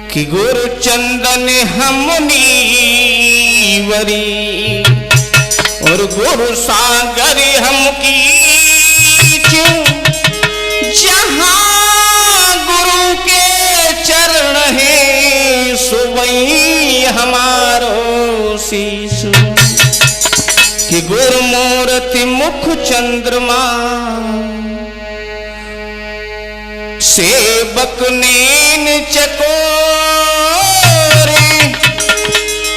कि गुरु चंदन हमनी वरी और गुरु सागर हम कीच, जहां गुरु के चरण है सुवई हमारो शीश। कि गुरु मूर्ति मुख चंद्रमा सेवक नैन चकोरे,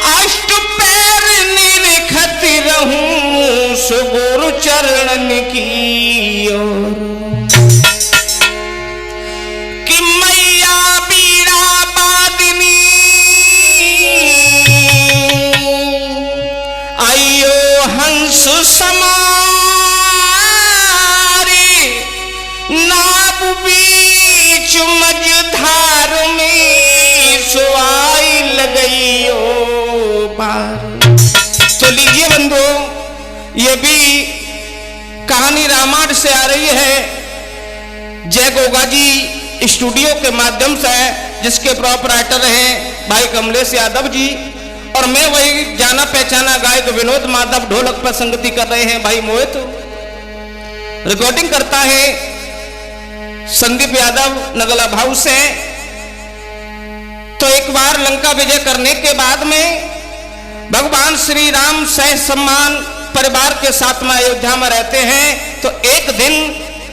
अष्ट पैर निरखत रहूं सुगुरु चरणन की ओर। कि मैया बीड़ा बादनी आयो हंस समारे, नाब बीच मझधार में सुआई लगई ओ बार। तो लीजिए बंधु, ये भी कहानी रामायण से आ रही है, जय गोगा जी स्टूडियो के माध्यम से, जिसके प्रोपराइटर हैं भाई कमलेश यादव जी, और मैं वही जाना पहचाना गायक विनोद माधव ढोलक पर संगति कर रहे हैं भाई मोहित। रिकॉर्डिंग करता है संदीप यादव नगला भाव से। तो एक बार लंका विजय करने के बाद में भगवान श्री राम सह सम्मान परिवार के साथ में अयोध्या में रहते हैं। तो एक दिन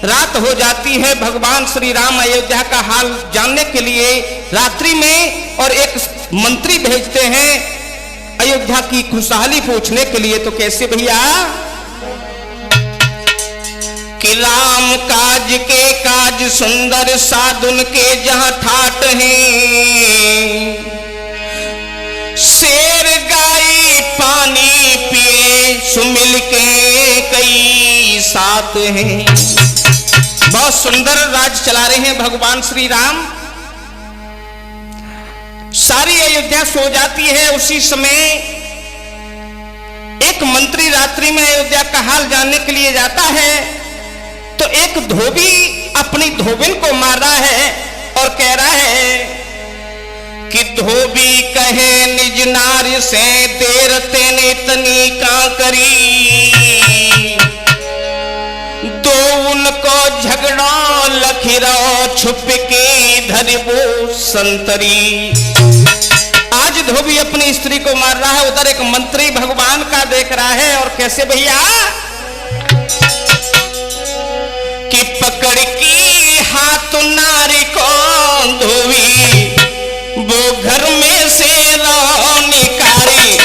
रात हो जाती है, भगवान श्री राम अयोध्या का हाल जानने के लिए रात्रि में और एक मंत्री भेजते हैं अयोध्या की खुशहाली पूछने के लिए। तो कैसे भैया? कि राम काज के काज सुंदर साधुन के जहां ठाट हैं, शेर गाय पानी पिए सुमिल के कई साथ हैं। बहुत सुंदर राज चला रहे हैं भगवान श्री राम। सारी अयोध्या सो जाती है। उसी समय एक मंत्री रात्रि में अयोध्या का हाल जानने के लिए जाता है। तो एक धोबी अपनी धोबिन को मार रहा है और कह रहा है कि धोबी कहे निज नारी से देर तेने तनी का करी, दो उनको झगड़ा लखीरो छुप के धरबो संतरी। आज धोबी अपनी स्त्री को मार रहा है, उधर एक मंत्री भगवान का देख रहा है। और कैसे भैया? कि पकड़ की हाथ नारी को धोबी वो घर में से लो निकाली,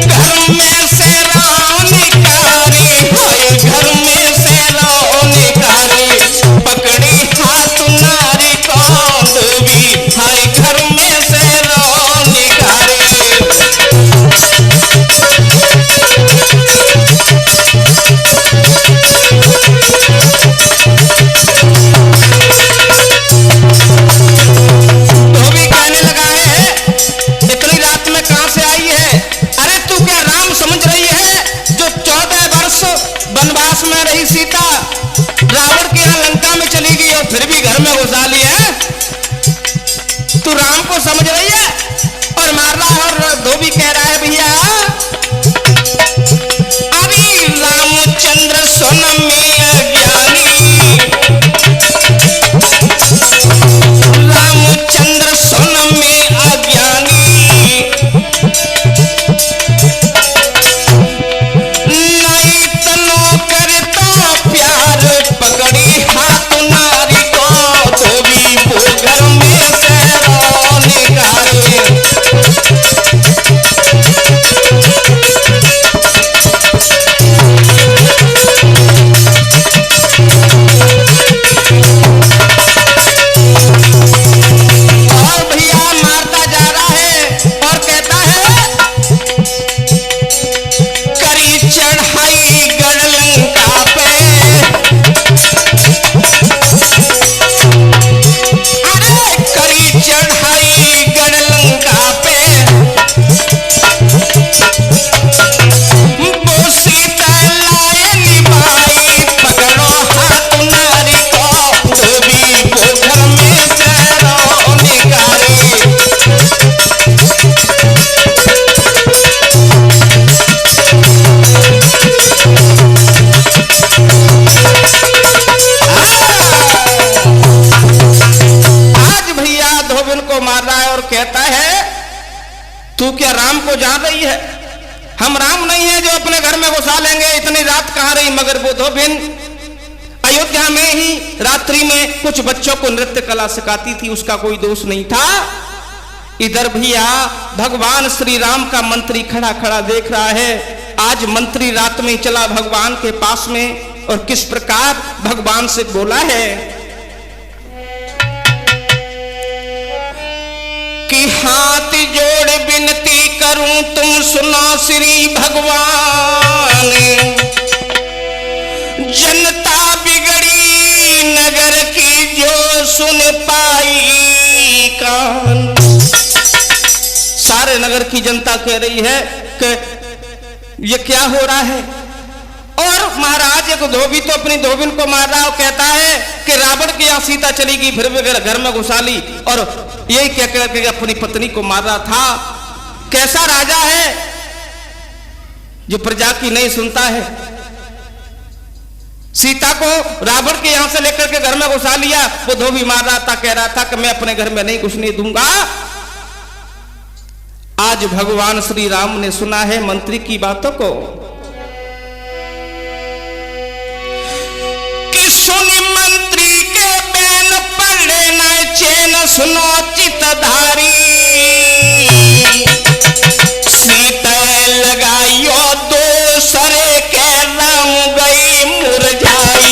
घर में से लो निकाली, घर में से लो निकाली, पकड़ी हाथ नारी को धोबी, हाय घर में से लो निकाली। धोबी कहने लगा है, इतनी रात में कहां से आई है? अरे तू क्या राम समझ रही है, जो 14 वर्ष वनवास में रही सीता, रावण के यहां लंका में चली गई और फिर भी घर में घुसा ली है? तू राम को समझ रही है और मार रहा है। और धोबी कह रहा है भैया, अरे रामचंद्र सोनम में अज्ञानी, रामचंद्र सोनम में अज्ञानी, नहीं तनो करता प्यार गई, मगर वो धोबिन अयोध्या में ही रात्रि में कुछ बच्चों को नृत्य कला सिखाती थी, उसका कोई दोष नहीं था। इधर भैया भगवान श्री राम का मंत्री खड़ा खड़ा देख रहा है। आज मंत्री रात में चला भगवान के पास में और किस प्रकार भगवान से बोला है कि हाथ जोड़ विनती करूं तुम सुनो श्री भगवान, जनता बिगड़ी नगर की जो सुन पाई कान। सारे नगर की जनता कह रही है कि ये क्या हो रहा है। और महाराज एक धोबी तो अपनी धोबिन को मार रहा और कहता है कि रावण की यहां सीता चली गई, फिर भी घर में घुसा ली, और यही क्या करके अपनी पत्नी को मार रहा था। कैसा राजा है जो प्रजा की नहीं सुनता है। सीता को रावण के यहां से लेकर के घर में घुसा लिया, वो धोबी मार रहा था, कह रहा था कि मैं अपने घर में नहीं घुसने दूंगा। आज भगवान श्री राम ने सुना है मंत्री की बातों को कि सुनी मंत्री के बैन पड़े न चैन सुनो चितधारी, सीता लगाइयो दूसरे के राम गई मुरझाई।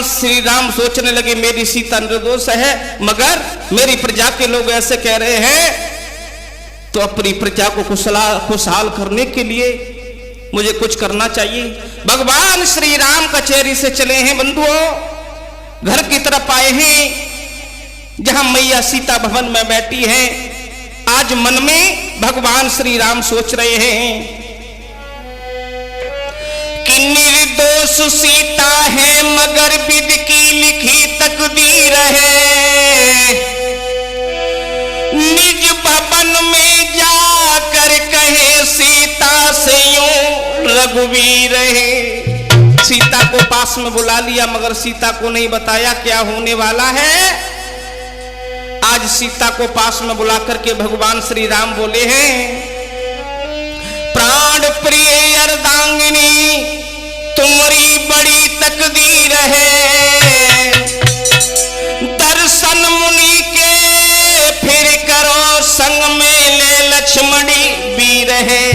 श्री राम सोचने लगे मेरी सीता निर्दोष है, मगर मेरी प्रजा के लोग ऐसे कह रहे हैं, तो अपनी प्रजा को खुशहाल करने के लिए मुझे कुछ करना चाहिए। भगवान श्री राम कचहरी से चले हैं बंधुओं, घर की तरफ आए हैं जहां मैया सीता भवन में बैठी हैं। आज मन में भगवान श्री राम सोच रहे हैं कि निर्दोष सीता है मगर विधि की लिखी तकदीर है, निज भवन में जाकर कहे सीता से यूं रघुवीर है। सीता को पास में बुला लिया, मगर सीता को नहीं बताया क्या होने वाला है। आज सीता को पास में बुलाकर के भगवान श्री राम बोले हैं, प्राण प्रिय अर्धांगिनी तुम्हारी बड़ी तकदीर है, दर्शन मुनि के फिर करो संग में ले लक्ष्मणी वीर है।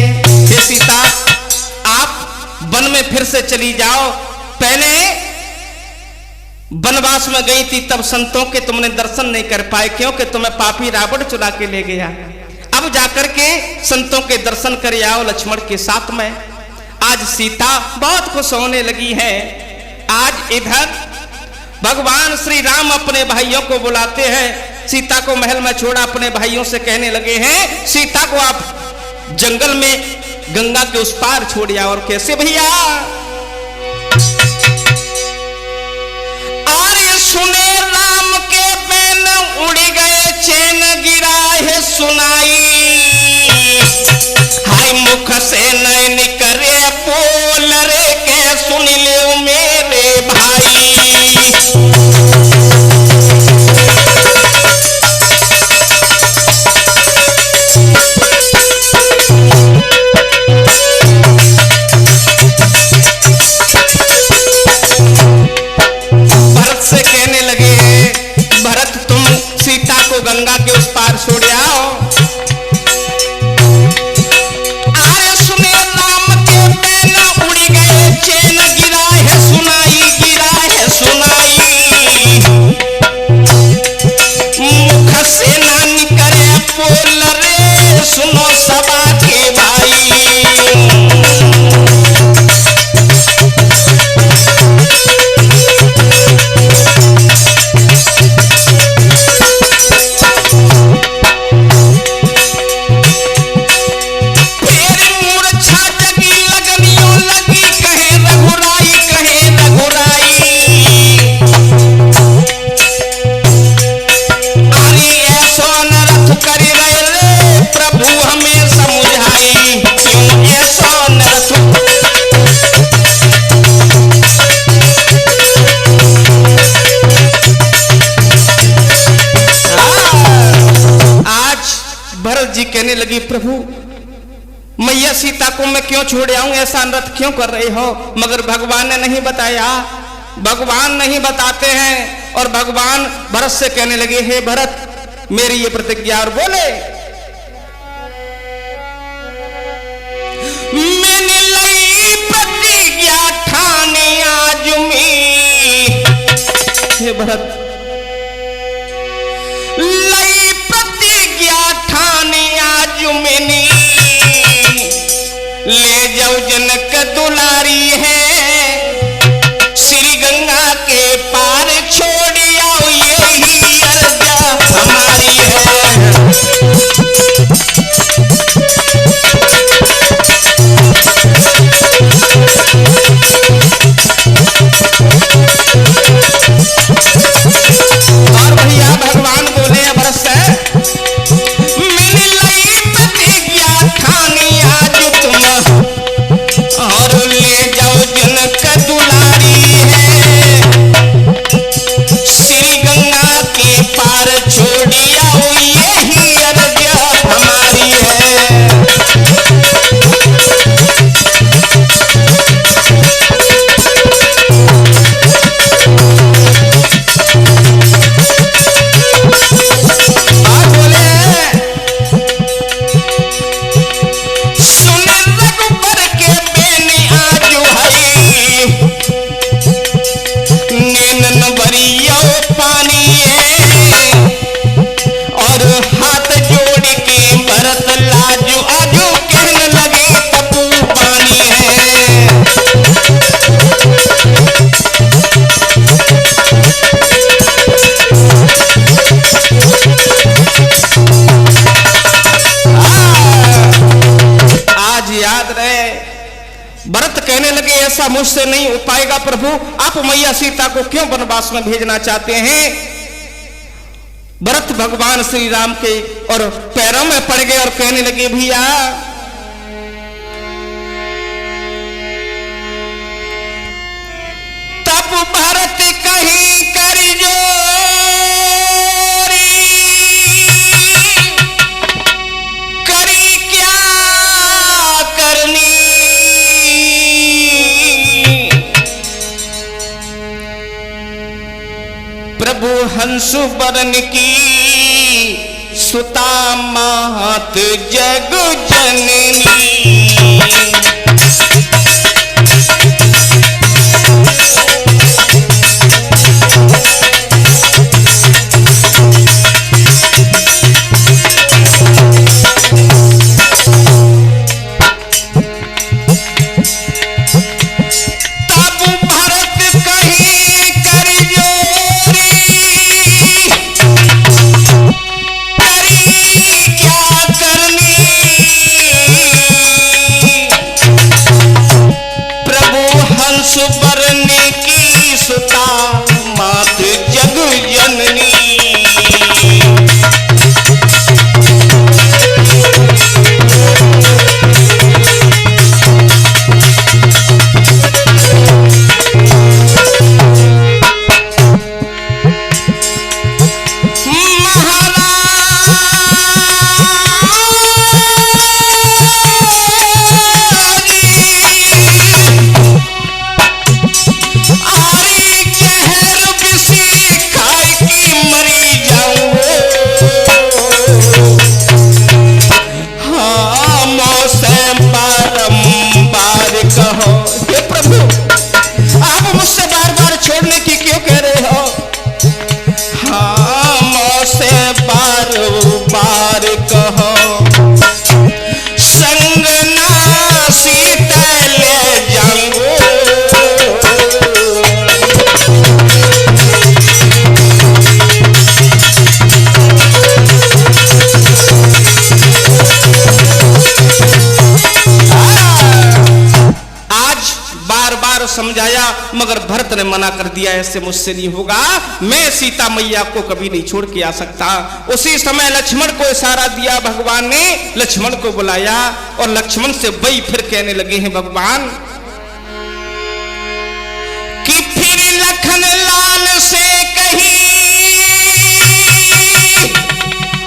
हे सीता, आप वन में फिर से चली जाओ। पहले वनवास में गई थी तब संतों के तुमने दर्शन नहीं कर पाए, क्योंकि तुम्हें पापी रावण चुरा के ले गया। अब जाकर के संतों के दर्शन कर आओ लक्ष्मण के साथ में। आज सीता बहुत खुश होने लगी है। आज इधर भगवान श्री राम अपने भाइयों को बुलाते हैं, सीता को महल में छोड़ा अपने भाइयों से कहने लगे हैं, सीता को आप जंगल में गंगा के उस पार छोड़ आओ। और कैसे भैया? आर्य सुने राम के बैन उड़ गए, चैन गिरा है सुनाई, हाय मुख से नैन करे बोल रे के सुन ले मेरे भाई। लगी प्रभु मैया सीता को मैं क्यों छोड़ आऊं, ऐसा अनर्थ क्यों कर रहे हो। मगर भगवान ने नहीं बताया, भगवान नहीं बताते हैं। और भगवान भरत से कहने लगे हे भरत मेरी ये प्रतिज्ञा, और बोले मैंने लई प्रतिज्ञा ठाने आज में, हे भरत लई प्रतिज्ञा ठाने आज मैंने, ले जाओ जनक दुलारी है श्री गंगा के पार छोड़ आओ, यही अर्जा हमारी है। और भैया भगवान बोले भरत से मैंने लई प्रतिज्ञा ठानी आज तुम, और ले जाओ जनक दुलारी है श्री गंगा के पार छोड़ी आओ, यही अर्जा हमारी है। भरत कहने लगे ऐसा मुझसे नहीं हो पाएगा प्रभु, आप मैया सीता को क्यों वनवास में भेजना चाहते हैं। भरत भगवान श्री राम के और पैरों में पड़ गए और कहने लगे भैया तब भरत कहीं कर करी क्या करनी, प्रभु हंस बरन की सुता मात जग जननी। सुबरने की सुता मात जग जननी, बार कहो संग ना सीता ले जाऊंगो। आज बार बार समझाया मगर भरत ने मना कर दिया, ऐसे मुझसे नहीं होगा, मैं सीता मैया को कभी नहीं छोड़ के आ सकता। उसी समय लक्ष्मण को इशारा दिया भगवान ने, लक्ष्मण को बुलाया और लक्ष्मण से वही फिर कहने लगे हैं भगवान कि फिर लखन लाल से कहीं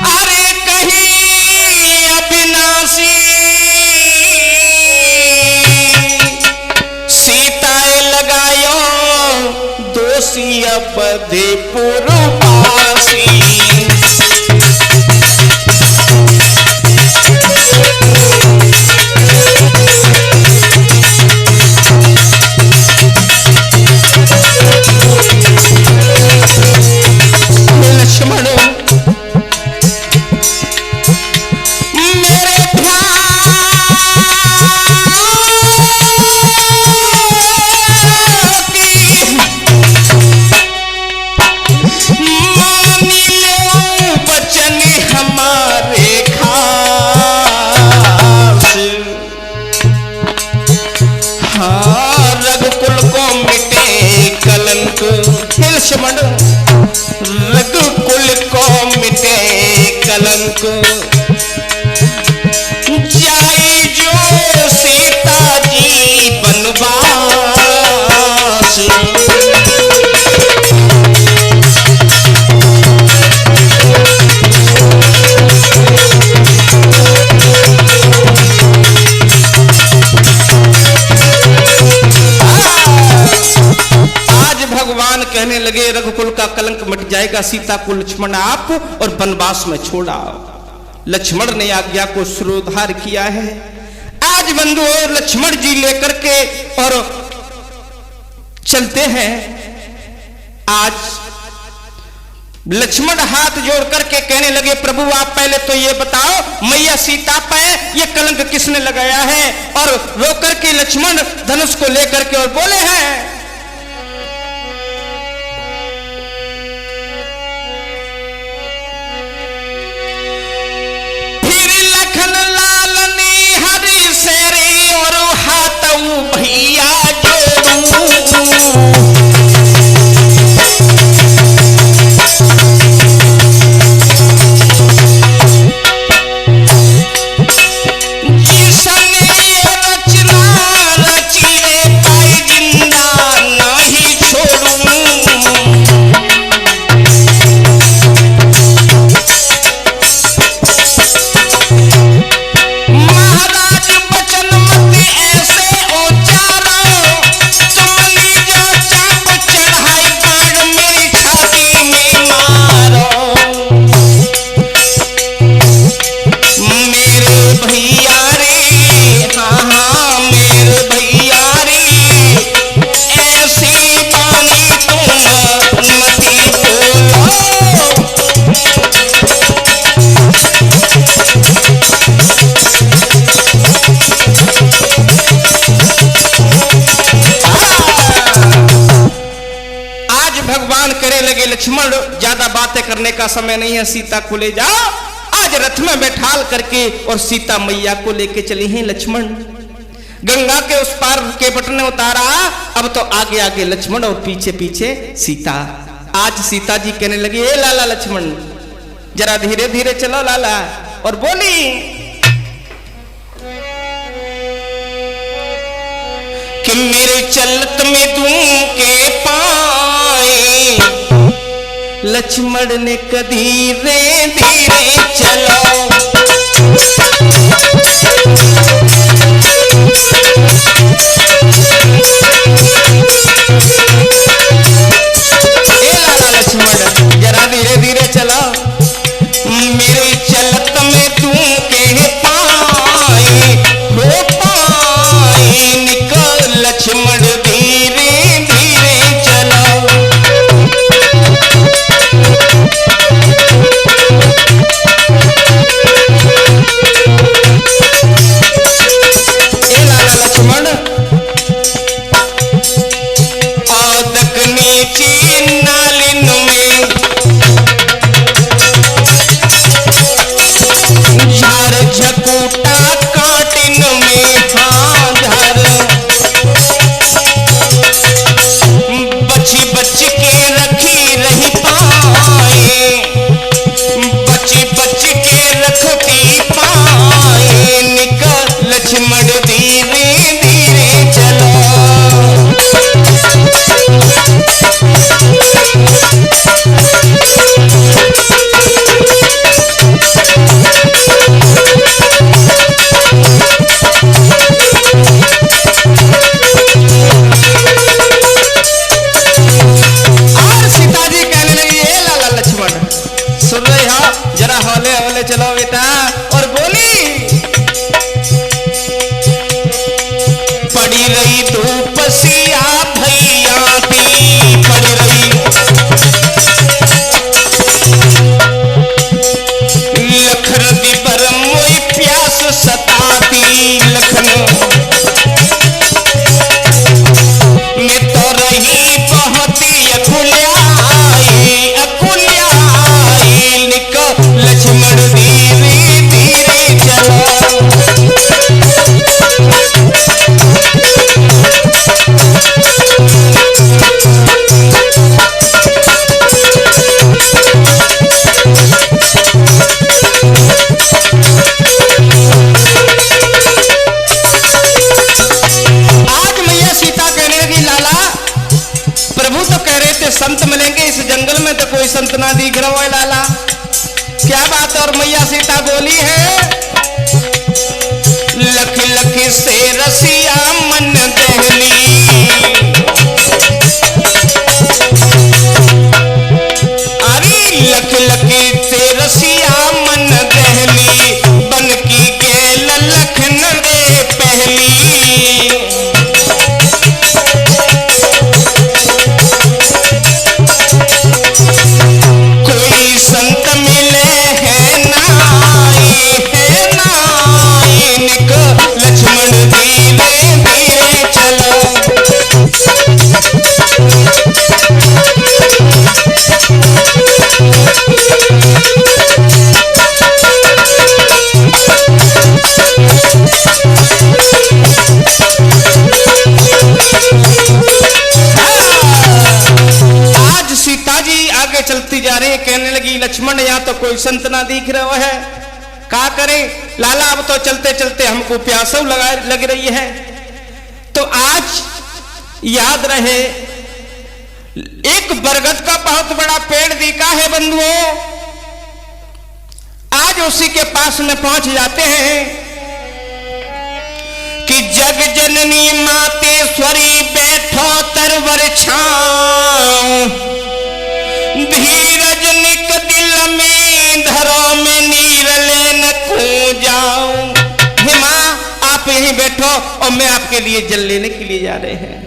अरे कहीं अभी अवधपुर वासी। लक्ष्मण मेरे बचन हमारे खास। हाँ रघुकुल को मिटे कलंक। लक्ष्मण रघुकुल को मिटे कलंक। जाई जो सीता जी बनवास। भगवान कहने लगे रघुकुल का कलंक मिट जाएगा, सीता को लक्ष्मण आप और वनवास में छोड़ा। लक्ष्मण ने आज्ञा को शिरोधार्य किया है। आज बंधु और लक्ष्मण जी लेकर के और चलते हैं। आज लक्ष्मण हाथ जोड़ करके कहने लगे प्रभु आप पहले तो ये बताओ मैया सीता पे ये कलंक किसने लगाया है। और रोकर के लक्ष्मण धनुष को लेकर के और बोले हैं भैया जिसने रचना रची पाई जिंदा नहीं छोड़ूं। महाराज बचन मत ऐसे लक्ष्मण ज्यादा बातें करने का समय नहीं है, सीता को ले जाओ। आज रथ में बैठाल करके और सीता मैया को लेके चली हैं लक्ष्मण। गंगा के उस पार के बटन ने उतारा। अब तो आगे आगे लक्ष्मण और पीछे पीछे सीता। आज सीता जी कहने लगी ए लाला लक्ष्मण जरा धीरे धीरे चलो लाला। और बोली कि मेरे चलत में दूं के पाए। लक्ष्मण ने धीरे धीरे चलो। ए लाला लक्ष्मण जरा धीरे धीरे चलो। मेरे चलत में तू के पाए हो पाए निकल लक्ष्मण धीरे धीरे चलो। ऐसे संत मिलेंगे इस जंगल में तो कोई संत ना दिख रहा है लाला। क्या बात। और मैया सीता बोली है लख लख से रसिया मन दहली, अरे लख लख से रसिया मन दहली, बन की गेल लखन रे पहली। कोई संत मिले है नाई, है नाई लक्ष्मण धीरे धीरे चलो। आज सीता जी आगे चलती जा रही, कहने लगी लक्ष्मण यहाँ तो कोई संत ना दिख रहा है, क्या करें लाला। अब तो चलते चलते हमको प्यास लग रही है। तो आज याद रहे एक बरगद का बहुत बड़ा पेड़ दिखा है बंधुओं, आज उसी के पास में पहुंच जाते हैं कि जग जननी मातेश्वरी बैठो तरवर छाऊं, धीरज निक दिल में धरो में नीर लेन खो जाऊं। हे मां आप यहीं बैठो और मैं आपके लिए जल लेने के लिए जा रहे हैं।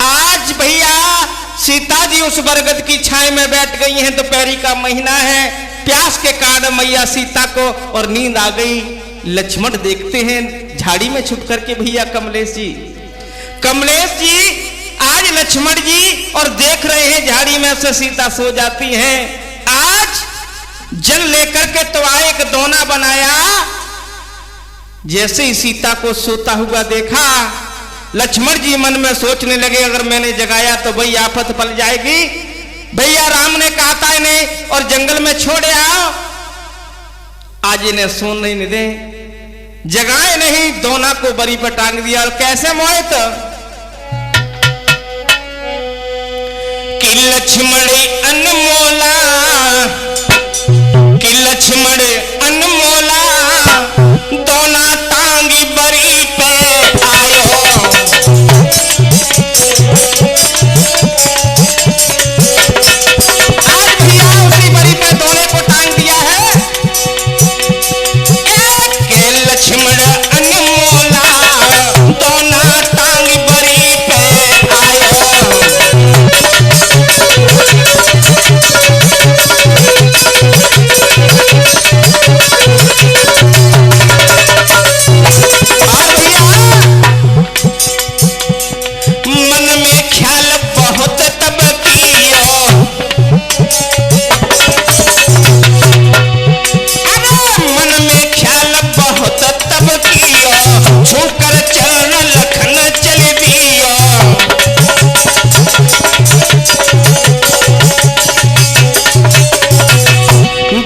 आज भैया सीता जी उस बरगद की छाया में बैठ गई हैं, दोपहरी का महीना है, प्यास के कारण मैया सीता को और नींद आ गई। लक्ष्मण देखते हैं झाड़ी में छुप करके भैया कमलेश जी आज लक्ष्मण जी और देख रहे हैं झाड़ी में से सीता सो जाती हैं। आज जल लेकर के तो आए एक दोना बनाया, जैसे ही सीता को सोता हुआ देखा लक्ष्मण जी मन में सोचने लगे अगर मैंने जगाया तो भाई आफत पल जाएगी। भैया राम ने कहा था इन्हें और जंगल में छोड़े आओ, आज इन्हें सोने नहीं दे, जगाए नहीं, दोना को बरी पर टांग दिया। और कैसे मोहित कि लक्ष्मण अनमोला, कि लक्ष्मण अनमोला, दोना टांगी बरी पे आयो। आज भैया उसी बरी पे दोने को टांग दिया है। के लक्ष्मण अनमोला, दोना टांगी बरी पे आयो। मन में ख्याल बहुत तब कियो, मन में ख्याल बहुत तब कियो, छूकर चरण लखन चल दियो।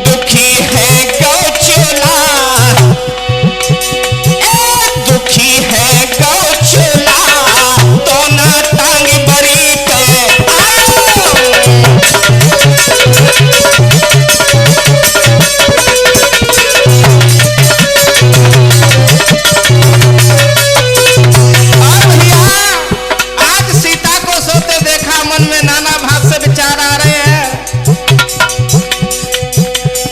दुखी है गौचूला, दुखी है गौचूला, दोना टांग बरी पे आओ। और भैया आज सीता को सोते देखा, मन में नाना भाव से विचार आ रहे हैं।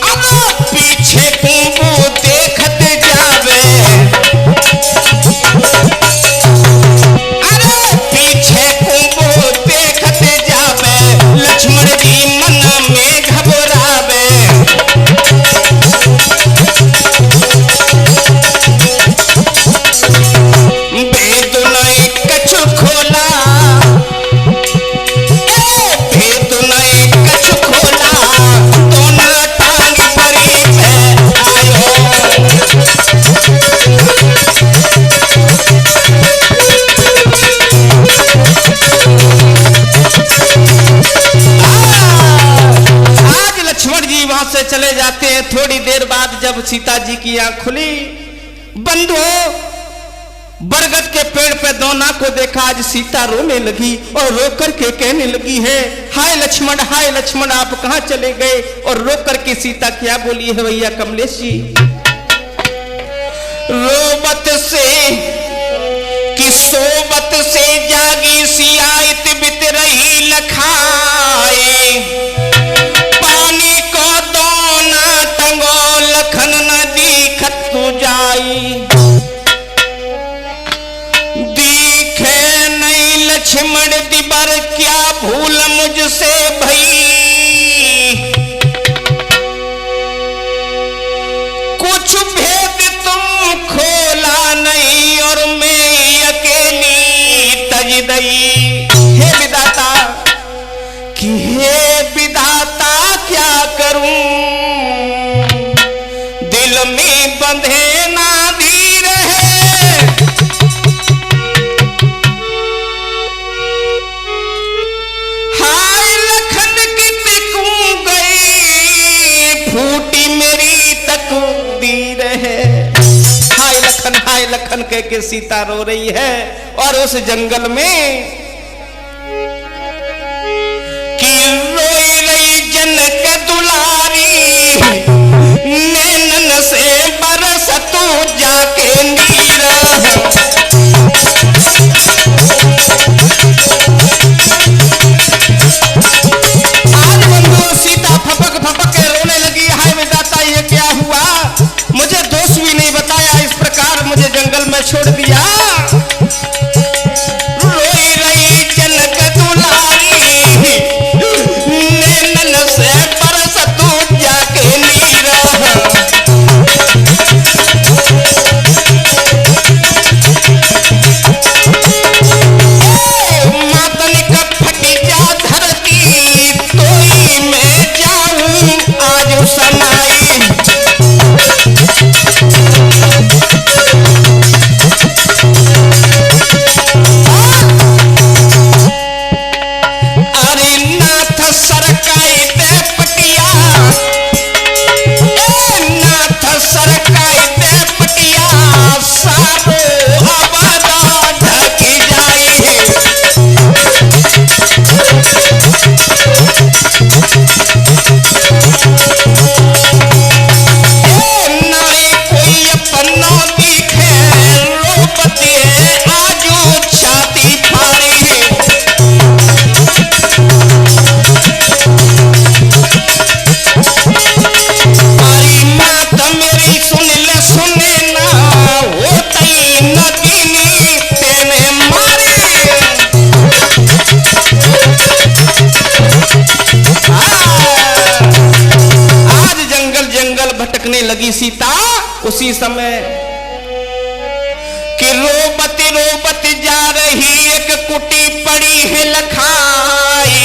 अब पीछे कुंबू देखते जावे, अरे पीछे कुंबू देखते जावे, लक्ष्मण जी मन में घबरावे। भेद नहीं कछु खोला, भेद नहीं कछु खोला, दोना टांग बरी पे आयो। आज लक्ष्मण जी वहां से चले जाते हैं। थोड़ी देर बाद जब सीता जी की आंख खुली, बंधु बरगद के पेड़ पे दोना को देखा, आज सीता रोने लगी और रो करके कहने लगी है, हाय लक्ष्मण आप कहां चले गए। और रो करके सीता क्या बोली है भैया कमलेश जी, रोबत से कि सोबत से जागी सियाइत बित रही लखाए, पानी को दोना टंगो लखन नदी खत्तु जाई, लक्ष्मण दिबर क्या भूल मुझसे भई, कुछ भेद तुम खोला नहीं और मैं अकेली तज दई। हे विधाता कि हे विधाता क्या करूं, दिल में बंधे ना धीर है, फूटी मेरी तकदीर है। हाय लखन कह के सीता रो रही है। और उस जंगल में कि रोई रही जनक दुलारी, नैनन से बरस तू जाके नीर, सीता फपक के रोने लगी, हाय विधाता ये क्या हुआ, मुझे दोष भी नहीं बताया, इस प्रकार मुझे जंगल में छोड़ दिया। रोई रही जनक दुलारी, नैनन से बरस तू जाके नीर, मातन का फटी जा धरती, तोई मैं जाऊं आज सनाई, अरे नाथ सरकाई दे पटिया, नाथ सरकाई दे पटिया, सारो आबादा ढकी जाई, नाई कोई अपनो दिखे, रोपती आजू छाती फाड़ी, हमारी मात मेरी सुने ना, होती नदीनी तेने मारे, आज जंगल भटकने लगी सीता। उसी समय कि रोबती जा रही एक कुटी पड़ी है लखाई,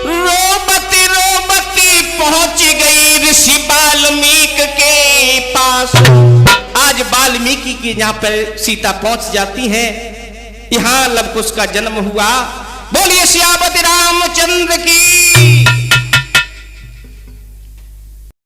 रोबती पहुंच गई ऋषि वाल्मीकि के पास। आज वाल्मीकि की यहाँ पर सीता पहुंच जाती है, यहाँ लव कुश का जन्म हुआ। बोलिए सियावती रामचंद्र की।